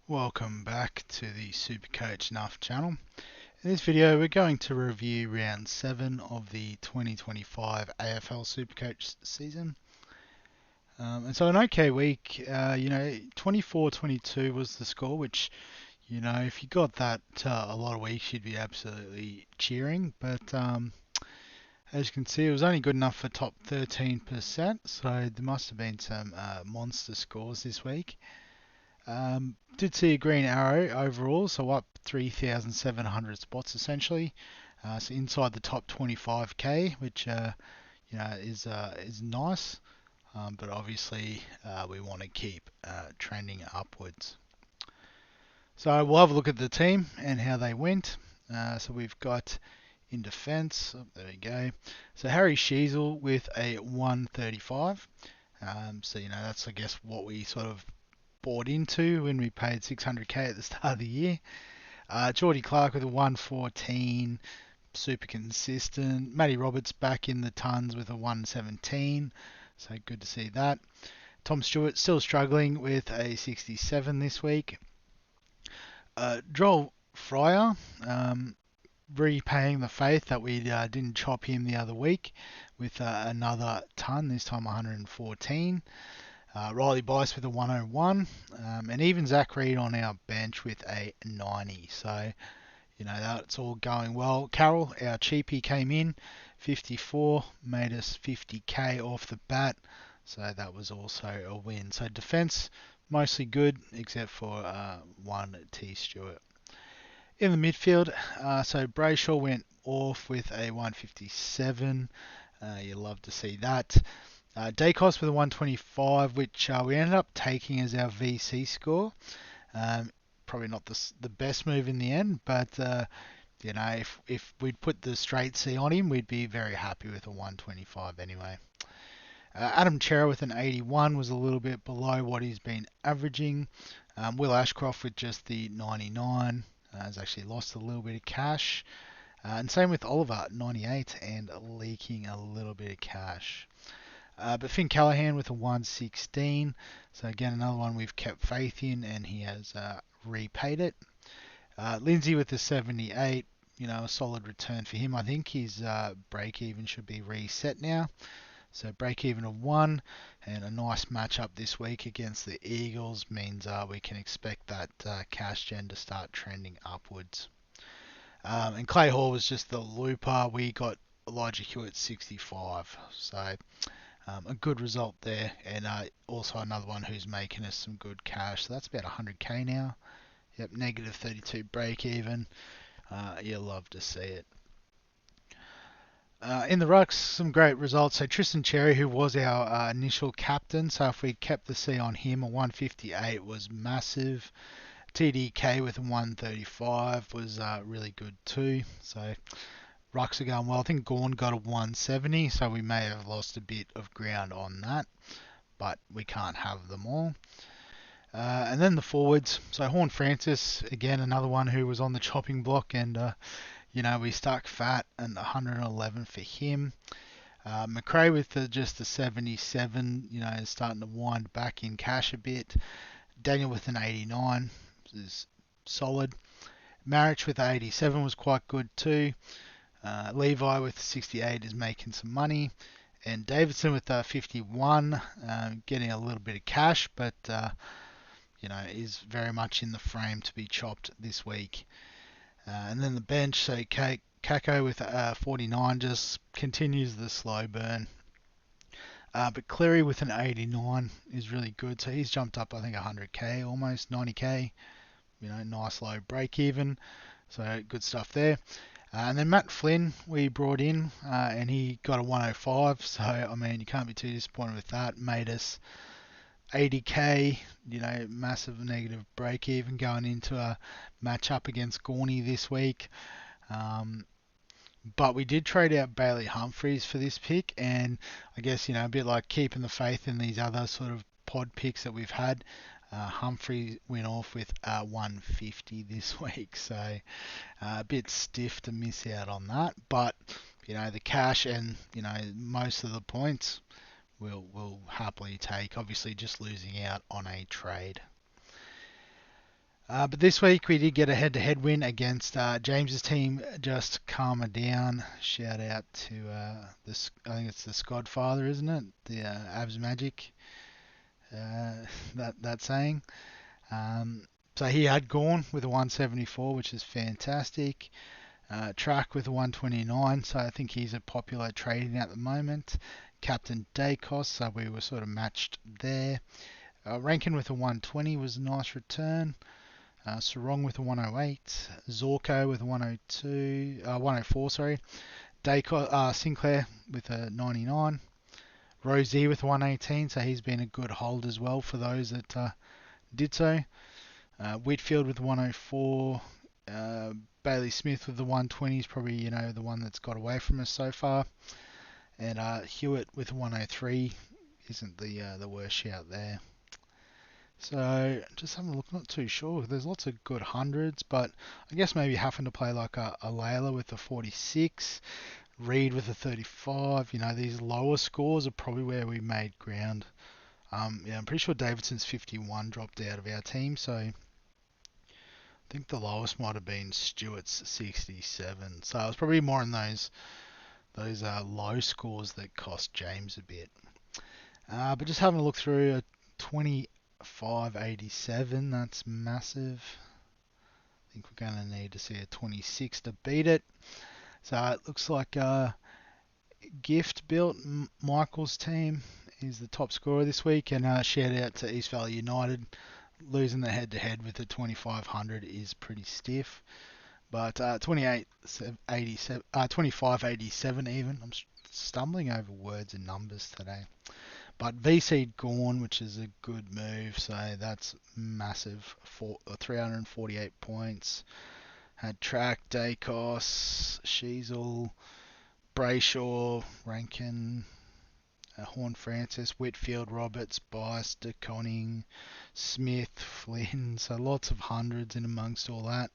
Welcome back to the Supercoach Nuff channel. In this video we're going to review round 7 of the 2025 AFL Supercoach season. And so an okay week, 24-22 was the score, which, if you got that a lot of weeks you'd be absolutely cheering, but as you can see it was only good enough for top 13%, so there must have been some monster scores this week. Did see a green arrow overall, so up 3,700 spots essentially. So inside the top 25k, which is nice, but obviously we want to keep trending upwards. So we'll have a look at the team and how they went. So we've got in defence, there we go. So Harry Sheasel with a 135. So that's I guess what we sort of bought into when we paid 600k at the start of the year. Geordie Clark with a 114, super consistent. Matty Roberts back in the tons with a 117, so good to see that. Tom Stewart still struggling with a 67 this week. Joel Fryer repaying the faith that we didn't chop him the other week with another ton, this time 114. Riley Bice with a 101, and even Zach Reed on our bench with a 90. So, that's all going well. Carroll, our cheapie, came in 54, made us 50k off the bat. So that was also a win. So defense mostly good, except for one T Stewart. In the midfield, so Brayshaw went off with a 157. You love to see that. Dacos with a 125, which we ended up taking as our VC score. Probably not the best move in the end, but if we'd put the straight C on him, we'd be very happy with a 125 anyway. Adam Chera with an 81 was a little bit below what he's been averaging. Will Ashcroft with just the 99 has actually lost a little bit of cash. And same with Oliver, 98 and leaking a little bit of cash. But Finn Callahan with a 116, so again another one we've kept faith in, and he has repaid it. Lindsay with the 78, a solid return for him. I think his break even should be reset now. So break even of 1, and a nice matchup this week against the Eagles means we can expect that cash gen to start trending upwards. And Clay Hall was just the looper. We got Elijah Hewitt 65, so a good result there, and also another one who's making us some good cash. So that's about 100k now. Yep, negative 32 break even. You'll love to see it. In the rucks, some great results. So Tristan Cherry, who was our initial captain, so if we kept the C on him, a 158 was massive. TDK with a 135 was really good too. So rucks are going well. I think Gawn got a 170, so we may have lost a bit of ground on that, but we can't have them all. And then the forwards. So Horn Francis, again, another one who was on the chopping block, and we stuck fat, and 111 for him. McRae with just the 77, is starting to wind back in cash a bit. Daniel with an 89 is solid. Marich with 87 was quite good too. Levi with 68 is making some money, and Davidson with 51, getting a little bit of cash, but is very much in the frame to be chopped this week. And then the bench, so Kako with 49 just continues the slow burn. But Cleary with an 89 is really good, so he's jumped up I think 100k, almost 90k. Nice low break even, so good stuff there. And then Matt Flynn we brought in, and he got a 105, so I mean you can't be too disappointed with that. Made us 80k, massive negative break even going into a match up against Gorney this week. But we did trade out Bailey Humphries for this pick, and I guess a bit like keeping the faith in these other sort of pod picks that we've had. Humphrey went off with 150 this week, so a bit stiff to miss out on that, but the cash and most of the points we'll happily take. Obviously, just losing out on a trade. But this week we did get a head-to-head win against James's team, just Calmer Down. Shout out to I think it's the Skodfather, isn't it? The Abs Magic. That saying. So he had gone with a 174, which is fantastic. Track with a 129, so I think he's a popular trading at the moment. Captain Dacos, so we were sort of matched there. Rankin with a 120 was a nice return. Sarong with a 108. Zorko with a 104, sorry. Sinclair with a 99. Rosie with a 118, so he's been a good hold as well for those that did so. Whitfield with 104. Bailey Smith with the 120 is probably the one that's got away from us so far. And Hewitt with 103 isn't the worst shout there. So just having a look, not too sure. There's lots of good hundreds, but I guess maybe having to play like a Layla with a 46, Reed with a 35. These lower scores are probably where we made ground. I'm pretty sure Davidson's 51 dropped out of our team, so I think the lowest might have been Stewart's 67. So it was probably more in those low scores that cost James a bit. But just having a look through a 25.87, that's massive. I think we're going to need to see a 26 to beat it. So it looks like Gift built Michael's team is the top scorer this week, and shout out to East Valley United. Losing the head-to-head with a 2500 is pretty stiff. But 25.87 even. I'm stumbling over words and numbers today. But VC gone, which is a good move, so that's massive. 348 points. Had Track, Dacos, Sheasel, Brayshaw, Rankin, Horn Francis, Whitfield, Roberts, Bice, DeConning, Smith, Flynn. So lots of hundreds in amongst all that.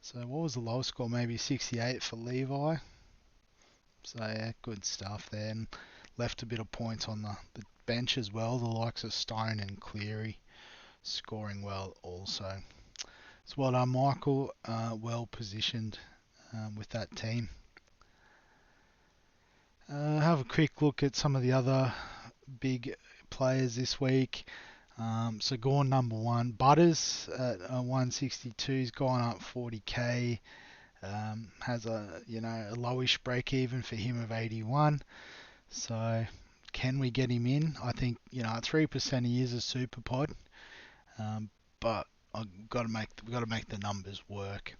So what was the lowest score? Maybe 68 for Levi. So yeah, good stuff there. And left a bit of points on the bench as well. The likes of Stone and Cleary scoring well also. So well done, Michael. Well positioned with that team. Have a quick look at some of the other big players this week. So Gorn number one. Butters at 162 has gone up 40k. Has a lowish break even for him of 81. So can we get him in? I think 3% he is a super pod, but we've got to make the numbers work.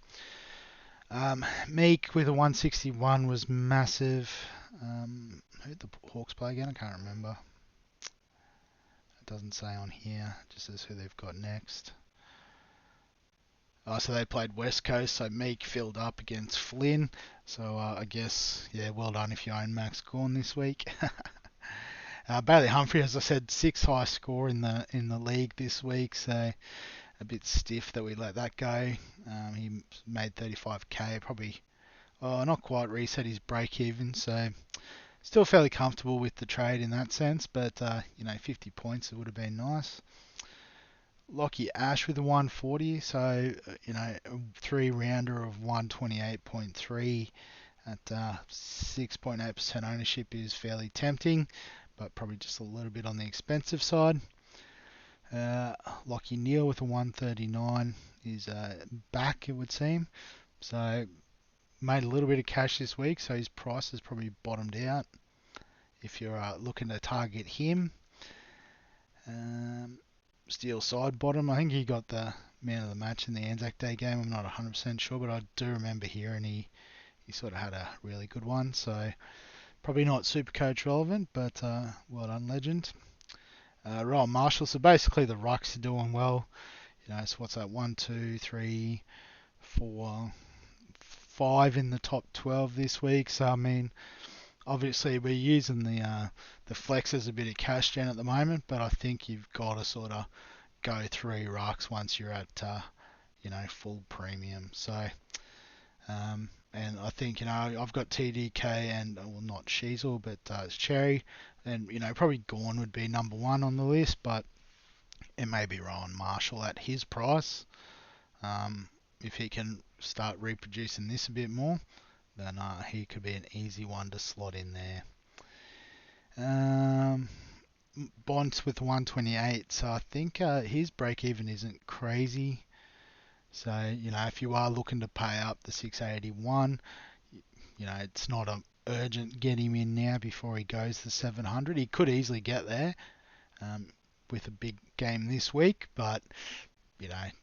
Meek with a 161 was massive. Who did the Hawks play again? I can't remember. It doesn't say on here. It just says who they've got next. So they played West Coast, so Meek filled up against Flynn. So I guess, well done if you own Max Gorn this week. Bailey Humphrey, as I said, 6th highest score in the league this week, so a bit stiff that we let that go. He made 35k, probably not quite reset his break even, so still fairly comfortable with the trade in that sense, but 50 points, it would have been nice. Lockie Ash with a 140, so a 3-rounder of 128.3 at 6.8% ownership is fairly tempting, but probably just a little bit on the expensive side. Lockie Neal with a 139 is back, it would seem, so made a little bit of cash this week, so his price has probably bottomed out if you're looking to target him. Steel side bottom, I think he got the man of the match in the Anzac Day game. I'm not 100% sure, but I do remember hearing he sort of had a really good one. So probably not Supercoach relevant, but well done, legend. Royal Marshall, so basically the rucks are doing well. So what's that? 1, 2, 3, 4, 5 in the top 12 this week. So I mean, obviously we're using the flex as a bit of cash gen at the moment, but I think you've got to sort of go 3 rucks once you're at full premium. So And I think, I've got TDK and, well, not Sheasel, but it's Cherry. And, probably Gorn would be number one on the list, but it may be Rowan Marshall at his price. If he can start reproducing this a bit more, then he could be an easy one to slot in there. Bonds with 128, so I think his break even isn't crazy. So, if you are looking to pay up the 681, it's not a urgent get him in now before he goes to 700. He could easily get there with a big game this week, but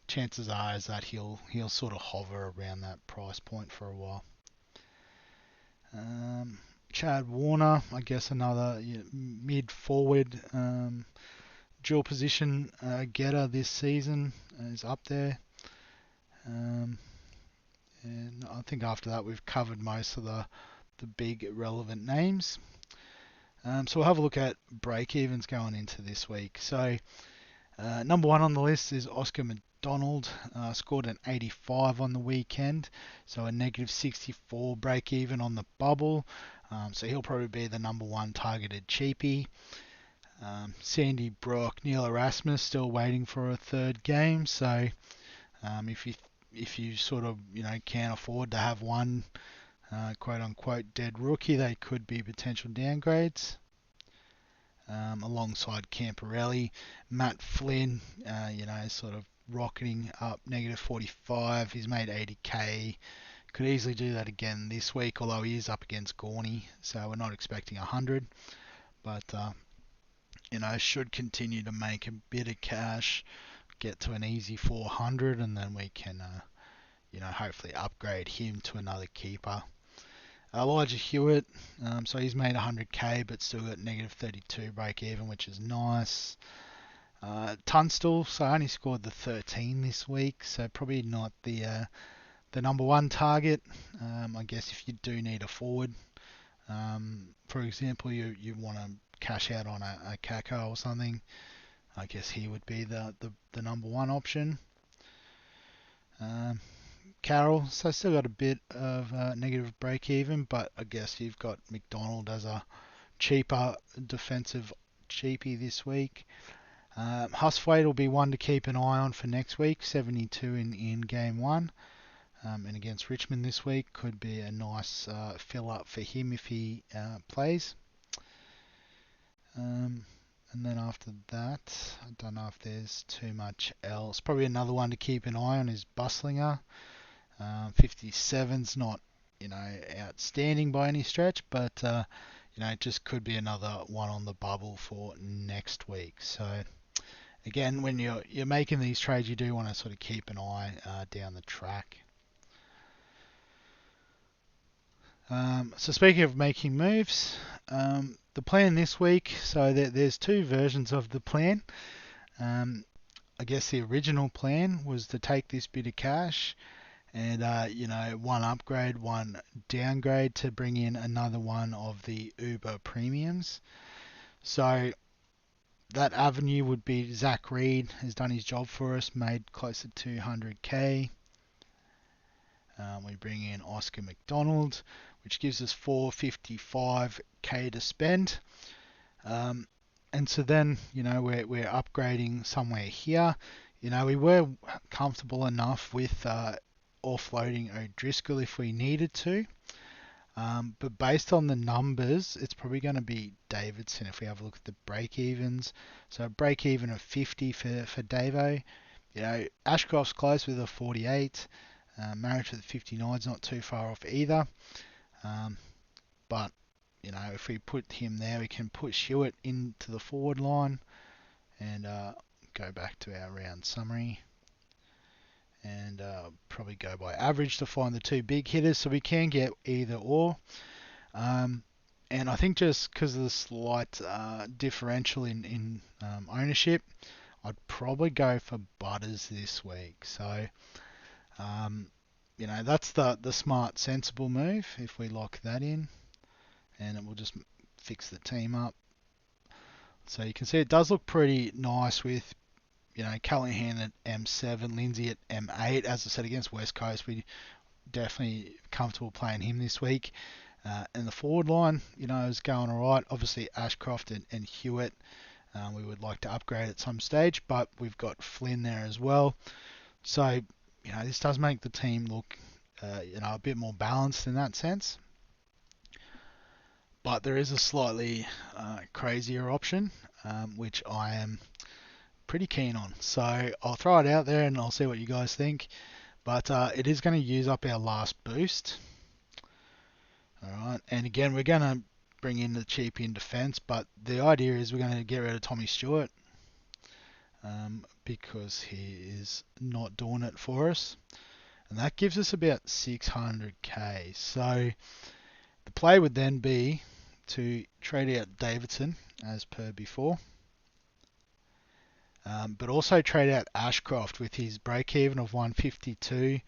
chances are is that he'll sort of hover around that price point for a while. Chad Warner, I guess another mid forward dual position getter this season is up there. And I think after that we've covered most of the big relevant names. So we'll have a look at break-evens going into this week. So number one on the list is Oscar McDonald, scored an 85 on the weekend, so a negative 64 break-even on the bubble. So he'll probably be the number one targeted cheapie. Sandy Brock, Neil Erasmus still waiting for a third game. So if you sort of can't afford to have one quote unquote dead rookie, they could be potential downgrades. Alongside Camporelli, Matt Flynn, sort of rocketing up negative 45. He's made 80k. Could easily do that again this week, although he is up against Gorney, so we're not expecting 100. But should continue to make a bit of cash, get to an easy 400, and then we can, hopefully upgrade him to another keeper. Elijah Hewitt, so he's made 100k, but still got negative 32 break even, which is nice. Tunstall, so only scored the 13 this week, so probably not the number one target. I guess if you do need a forward, for example, you want to cash out on a Kako or something, I guess he would be the number one option. Carroll, so still got a bit of negative break even, but I guess you've got McDonald as a cheaper defensive cheapie this week. Husthwaite will be one to keep an eye on for next week, 72 in game one. And against Richmond this week could be a nice fill up for him if he plays. And then after that, I don't know if there's too much else. Probably another one to keep an eye on is Buslinger. 57's not, outstanding by any stretch, but it just could be another one on the bubble for next week. So again, when you're making these trades, you do want to sort of keep an eye down the track. So speaking of making moves, the plan this week, so there's two versions of the plan. I guess the original plan was to take this bit of cash and, one upgrade, one downgrade to bring in another one of the Uber premiums. So that avenue would be Zach Reed has done his job for us, made close to 200k. We bring in Oscar McDonald, which gives us 455k to spend. And so then, we're upgrading somewhere here. We were comfortable enough with offloading O'Driscoll if we needed to. But based on the numbers, it's probably going to be Davidson if we have a look at the break-evens. So a break-even of 50 for Davo. Ashcroft's close with a 48. Marriage with 59 is not too far off either. But, if we put him there, we can put Hewitt into the forward line and go back to our round summary. And probably go by average to find the two big hitters, so we can get either or. And I think just because of the slight differential in ownership, I'd probably go for Butters this week. So, that's the smart, sensible move if we lock that in, and it will just fix the team up. So you can see it does look pretty nice with Callahan at M7, Lindsay at M8. As I said, against West Coast, we definitely comfortable playing him this week. And the forward line, is going all right. Obviously, Ashcroft and Hewitt, we would like to upgrade at some stage, but we've got Flynn there as well. So, this does make the team look, a bit more balanced in that sense. But there is a slightly crazier option, which I am pretty keen on. So I'll throw it out there and I'll see what you guys think. But it is going to use up our last boost. Alright, and again, we're going to bring in the cheap in defence, but the idea is we're going to get rid of Tommy Stewart because he is not doing it for us. And that gives us about 600k. So the play would then be to trade out Davidson as per before. But also trade out Ashcroft with his break even of 152.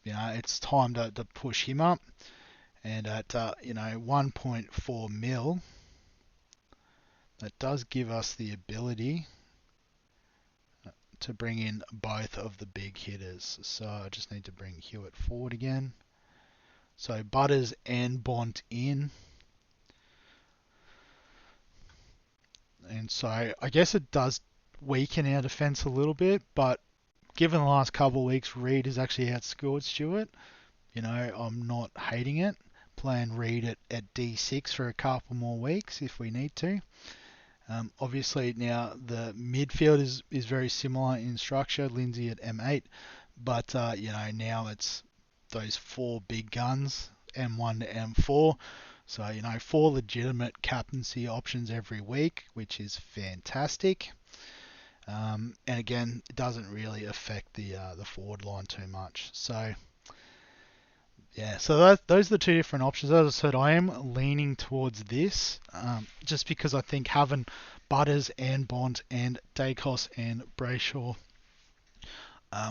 It's time to push him up. And at 1.4 mil, that does give us the ability to bring in both of the big hitters. So I just need to bring Hewitt forward again. So Butters and Bont in. And so I guess it does weaken our defence a little bit, but given the last couple of weeks, Reed has actually outscored Stewart. I'm not hating it. Playing Reed at D6 for a couple more weeks if we need to. Obviously now the midfield is very similar in structure, Lindsay at M8, but now it's those four big guns, M1 to M4. So 4 legitimate captaincy options every week, which is fantastic. And again, it doesn't really affect the forward line too much. So yeah, so those are the two different options. As I said, I am leaning towards this, just because I think having Butters and Bont and Dacos and Brayshaw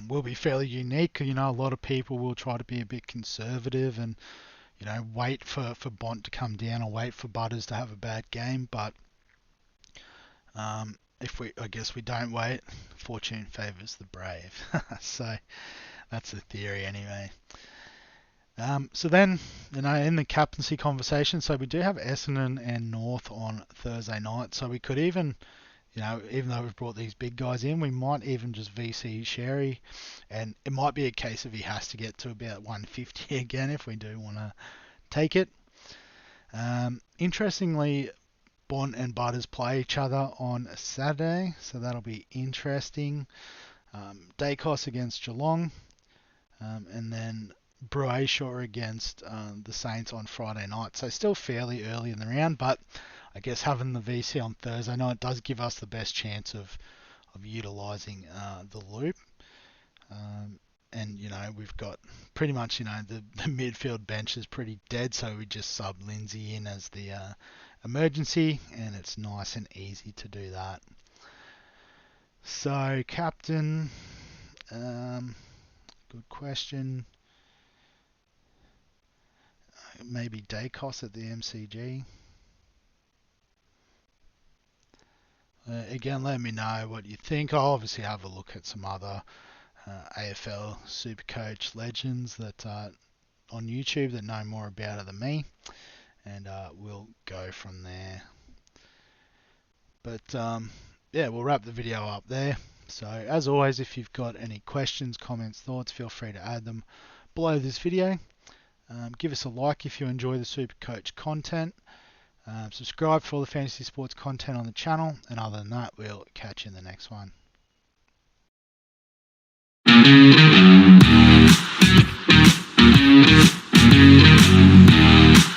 will be fairly unique. A lot of people will try to be a bit conservative and wait for Bont to come down or wait for Butters to have a bad game. But I guess we don't wait, fortune favours the brave. So that's the theory anyway. So then, in the captaincy conversation, so we do have Essendon and North on Thursday night. So we could even, even though we've brought these big guys in, we might even just VC Sherry. And it might be a case of he has to get to about 150 again if we do want to take it. Interestingly, Bont and Butters play each other on Saturday, so that'll be interesting. Dacos against Geelong, and then Brayshaw against the Saints on Friday night. So still fairly early in the round, but I guess having the VC on Thursday night does give us the best chance of utilising the loop. And we've got pretty much the midfield bench is pretty dead, so we just sub Lindsay in as the emergency, and it's nice and easy to do that. So captain, good question. Maybe Dacos at the MCG. Again, let me know what you think. I'll obviously have a look at some other AFL Supercoach legends that are on YouTube that know more about it than me, and we'll go from there. But yeah, we'll wrap the video up there. So as always, if you've got any questions, comments, thoughts, feel free to add them below this video. Give us a like if you enjoy the Supercoach content. Subscribe for all the fantasy sports content on the channel. And other than that, we'll catch you in the next one.